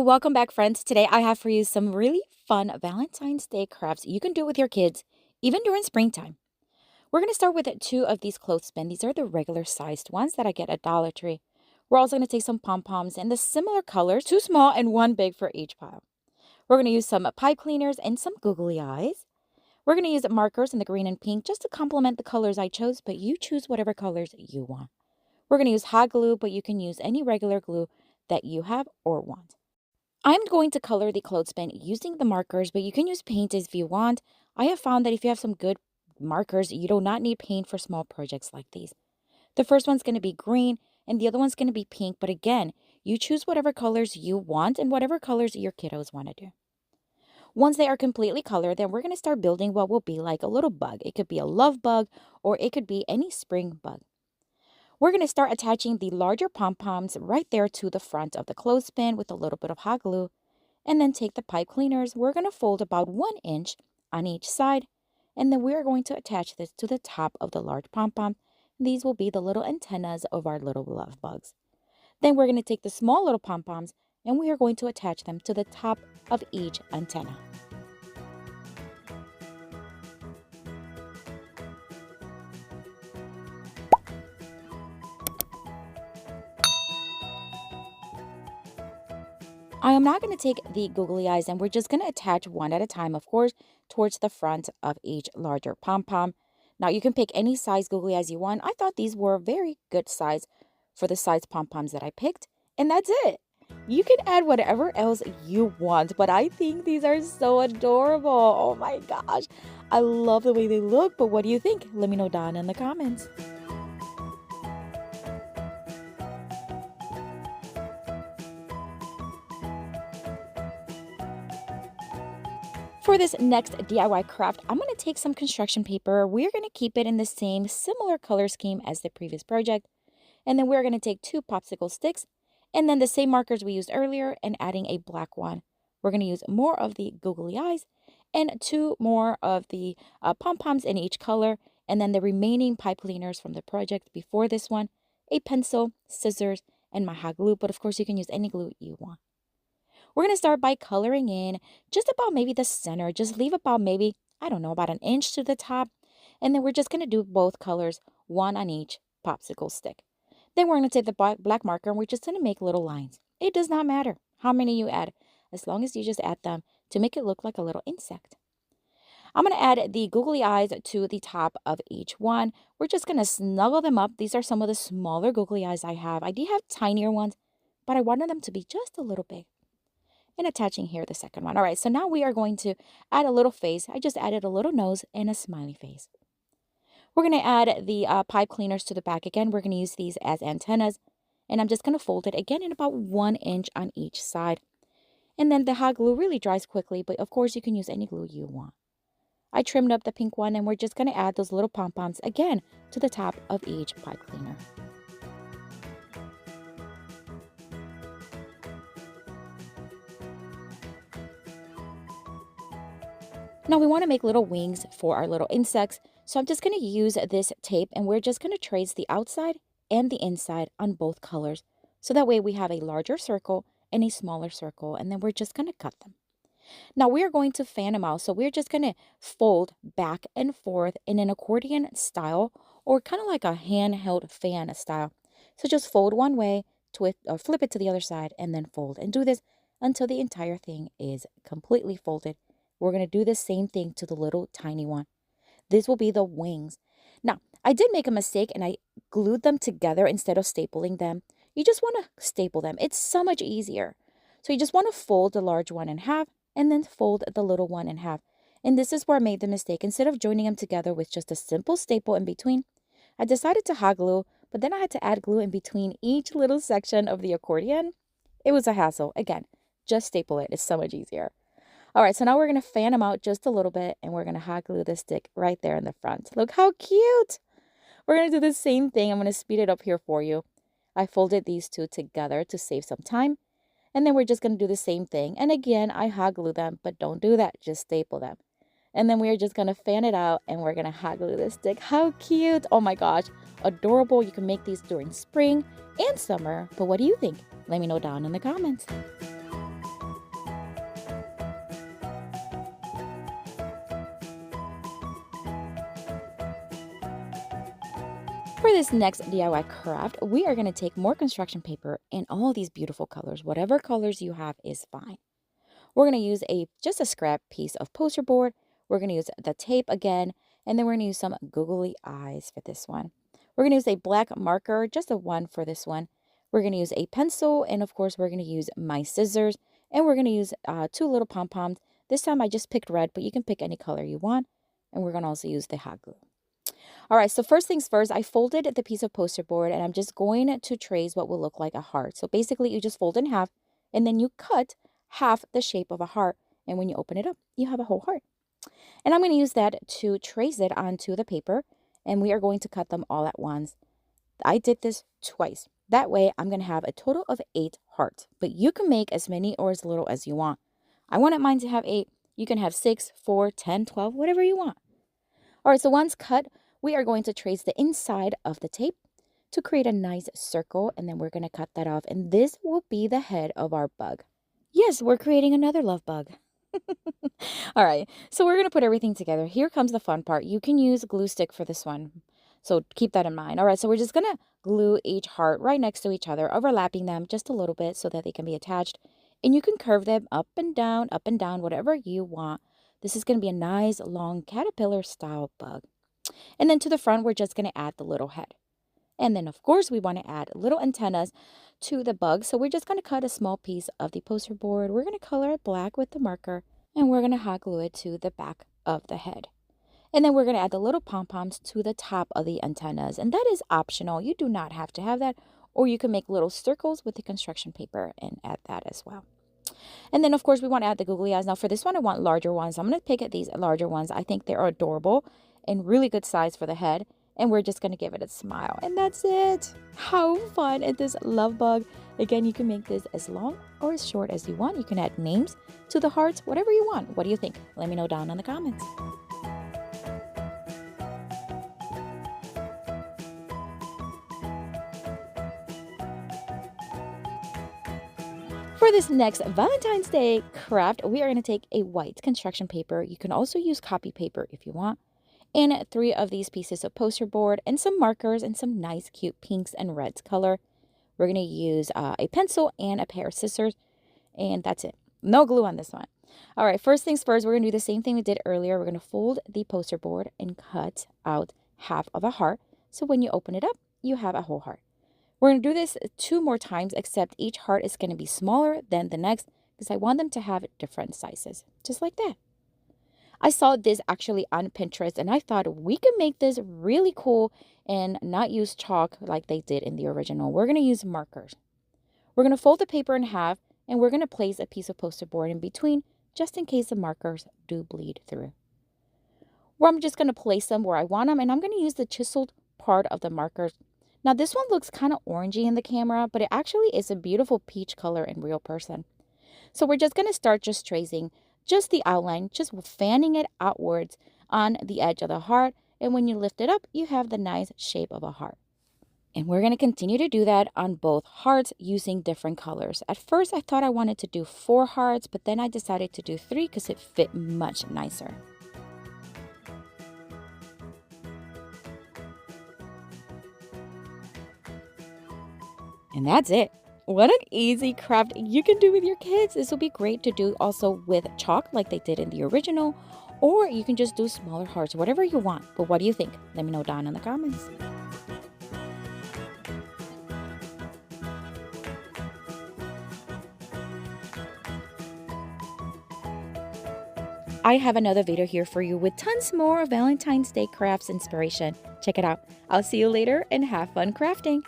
welcome back, friends. Today I have for you some really fun Valentine's Day crafts you can do with your kids, even during springtime. We're going to start with two of these clothespin. These are the regular sized ones that I get at Dollar Tree. We're also going to take some pom-poms in the similar colors, two small and one big for each pile. We're going to use some pipe cleaners and some googly eyes. We're going to use markers in the green and pink just to complement the colors I chose, but you choose whatever colors you want. We're going to use hot glue, but you can use any regular glue that you have or want. I'm going to color the clothespin using the markers, but you can use paint if you want. I have found that if you have some good markers, you do not need paint for small projects like these. The first one's going to be green and the other one's going to be pink, but again, you choose whatever colors you want and whatever colors your kiddos want to do. Once they are completely colored, then we're going to start building what will be like a little bug. It could be a love bug or it could be any spring bug. We're going to start attaching the larger pom-poms right there to the front of the clothespin with a little bit of hot glue. And then take the pipe cleaners. We're going to fold about 1 inch on each side. And then we're going to attach this to the top of the large pom-pom. These will be the little antennas of our little love bugs. Then we're going to take the small little pom-poms and we are going to attach them to the top of each antenna. I am not going to take the googly eyes and we're just going to attach one at a time, of course, towards the front of each larger pom-pom. Now you can pick any size googly eyes you want. I thought these were a very good size for the size pom-poms that I picked. And that's it. You can add whatever else you want, but I think these are so adorable. Oh my gosh. I love the way they look, but what do you think? Let me know down in the comments. For this next DIY craft, I'm going to take some construction paper. We're going to keep it in the same similar color scheme as the previous project. And then we're going to take 2 popsicle sticks and then the same markers we used earlier and adding a black one. We're going to use more of the googly eyes and 2 more of the pom-poms in each color. And then the remaining pipe cleaners from the project before this one, a pencil, scissors, and my hot glue. But of course, you can use any glue you want. We're going to start by coloring in just about maybe the center. Just leave about maybe, I don't know, about 1 inch to the top. And then we're just going to do both colors, one on each popsicle stick. Then we're going to take the black marker and we're just going to make little lines. It does not matter how many you add, as long as you just add them to make it look like a little insect. I'm going to add the googly eyes to the top of each one. We're just going to snuggle them up. These are some of the smaller googly eyes I have. I do have tinier ones, but I wanted them to be just a little big. And attaching here the second one. All right, so now we are going to add a little face. I just added a little nose and a smiley face. We're going to add the pipe cleaners to the back again. We're going to use these as antennas. And I'm just going to fold it again in about 1 inch on each side. And then the hot glue really dries quickly, but of course you can use any glue you want. I trimmed up the pink one and we're just going to add those little pom-poms again to the top of each pipe cleaner. Now we want to make little wings for our little insects. So I'm just going to use this tape and we're just going to trace the outside and the inside on both colors. So that way we have a larger circle and a smaller circle, and then we're just going to cut them. Now we are going to fan them out. So we're just going to fold back and forth in an accordion style or kind of like a handheld fan style. So just fold one way, twist or flip it to the other side and then fold, and do this until the entire thing is completely folded. We're going to do the same thing to the little tiny one. This will be the wings. Now, I did make a mistake and I glued them together instead of stapling them. You just want to staple them. It's so much easier. So you just want to fold the large one in half and then fold the little one in half. And this is where I made the mistake. Instead of joining them together with just a simple staple in between, I decided to hot glue, but then I had to add glue in between each little section of the accordion. It was a hassle. Again, just staple it. It's so much easier. All right, so now we're going to fan them out just a little bit and we're going to hot glue the stick right there in the front. Look how cute. We're going to do the same thing. I'm going to speed it up here for you. I folded these two together to save some time. And then we're just going to do the same thing. And again, I hot glue them, but don't do that. Just staple them. And then we're just going to fan it out and we're going to hot glue this stick. How cute. Oh my gosh. Adorable. You can make these during spring and summer. But what do you think? Let me know down in the comments. this next DIY craft, we are going to take more construction paper and all these beautiful colors. Whatever colors you have is fine. We're going to use just a scrap piece of poster board. We're going to use the tape again, and then we're going to use some googly eyes for this one. We're going to use a black marker, just a one for this one. We're going to use a pencil, and of course, we're going to use my scissors, and we're going to use 2 little pom-poms. This time I just picked red, but you can pick any color you want, and we're going to also use the hot glue. All right, so first things first, I folded the piece of poster board, and I'm just going to trace what will look like a heart. So basically, you just fold in half, and then you cut half the shape of a heart, and when you open it up, you have a whole heart. And I'm going to use that to trace it onto the paper, and we are going to cut them all at once. I did this twice. That way, I'm going to have a total of 8 hearts, but you can make as many or as little as you want. I wanted mine to have 8. You can have 6, 4, 10, 12, whatever you want. All right, so once cut, we are going to trace the inside of the tape to create a nice circle, and then we're going to cut that off, and this will be the head of our bug. Yes, we're creating another love bug. All right, so we're going to put everything together. Here comes the fun part. You can use glue stick for this one, so keep that in mind. All right, so we're just going to glue each heart right next to each other, overlapping them just a little bit so that they can be attached. And you can curve them up and down, whatever you want. This is going to be a nice, long caterpillar-style bug. And then to the front, we're just going to add the little head. And then, of course, we want to add little antennas to the bug. So we're just going to cut a small piece of the poster board. We're going to color it black with the marker, and we're going to hot glue it to the back of the head. And then we're going to add the little pom-poms to the top of the antennas. And that is optional. You do not have to have that. Or you can make little circles with the construction paper and add that as well. And then, of course, we want to add the googly eyes. Now, for this one, I want larger ones. I'm going to pick at these larger ones. I think they're adorable and really good size for the head. And we're just going to give it a smile. And that's it. How fun is this love bug? Again, you can make this as long or as short as you want. You can add names to the hearts, whatever you want. What do you think? Let me know down in the comments. For this next Valentine's Day craft, we are going to take a white construction paper. You can also use copy paper if you want. And 3 of these pieces of poster board and some markers and some nice cute pinks and reds color. We're going to use a pencil and a pair of scissors. And that's it. No glue on this one. All right, first things first, we're going to do the same thing we did earlier. We're going to fold the poster board and cut out half of a heart. So when you open it up, you have a whole heart. We're going to do this 2 more times, except each heart is going to be smaller than the next because I want them to have different sizes, just like that. I saw this actually on Pinterest, and I thought we could make this really cool and not use chalk like they did in the original. We're going to use markers. We're going to fold the paper in half, and we're going to place a piece of poster board in between just in case the markers do bleed through. Where I'm just going to place them where I want them, and I'm going to use the chiseled part of the markers. Now, this one looks kind of orangey in the camera, but it actually is a beautiful peach color in real person. So we're just going to start just tracing just the outline, just fanning it outwards on the edge of the heart. And when you lift it up, you have the nice shape of a heart. And we're going to continue to do that on both hearts using different colors. At first, I thought I wanted to do 4 hearts, but then I decided to do 3 because it fit much nicer. And that's it. What an easy craft you can do with your kids. This will be great to do also with chalk like they did in the original, or you can just do smaller hearts, whatever you want. But what do you think? Let me know down in the comments. I have another video here for you with tons more Valentine's Day crafts inspiration. Check it out. I'll see you later and have fun crafting.